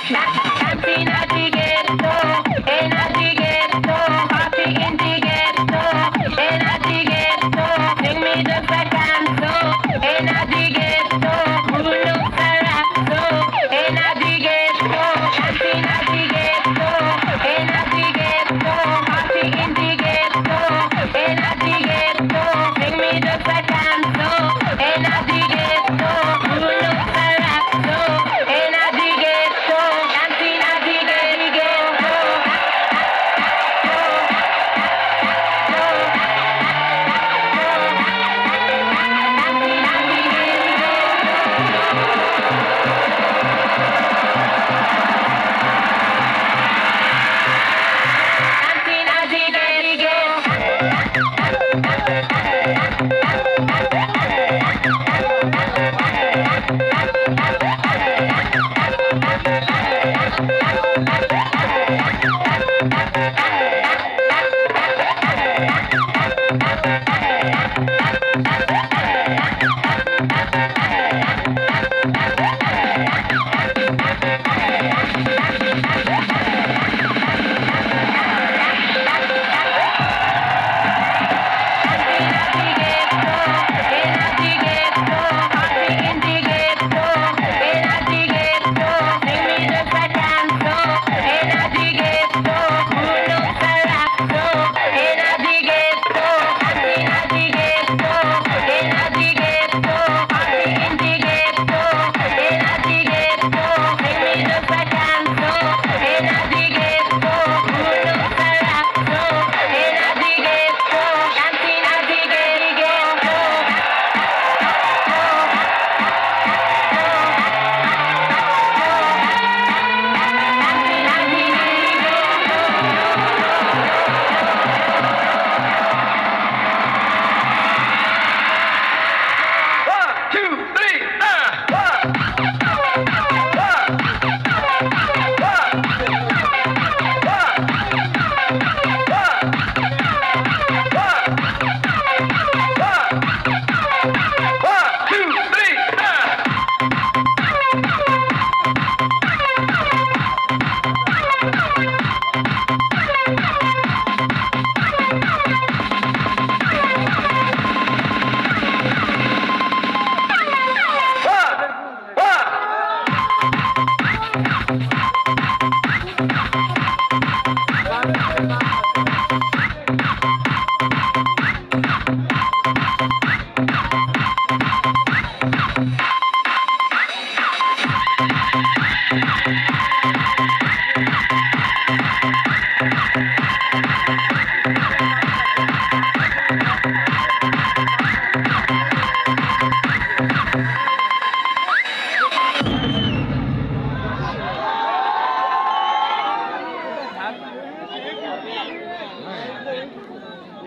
Dancing at the ghetto, in at the ghetto, party in the ghetto, in at the ghetto. Sing me just a canto, in at the ghetto, Bruno Sarazzo, in at the ghetto, dancing at the ghetto, in at the ghetto, party in the ghetto, in at the ghetto. Sing me just a canto, in at the ghetto, Bruno Sarazzo, in at the ghetto, dancing at the ghetto. Dancing at the ghetto.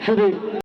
শুধু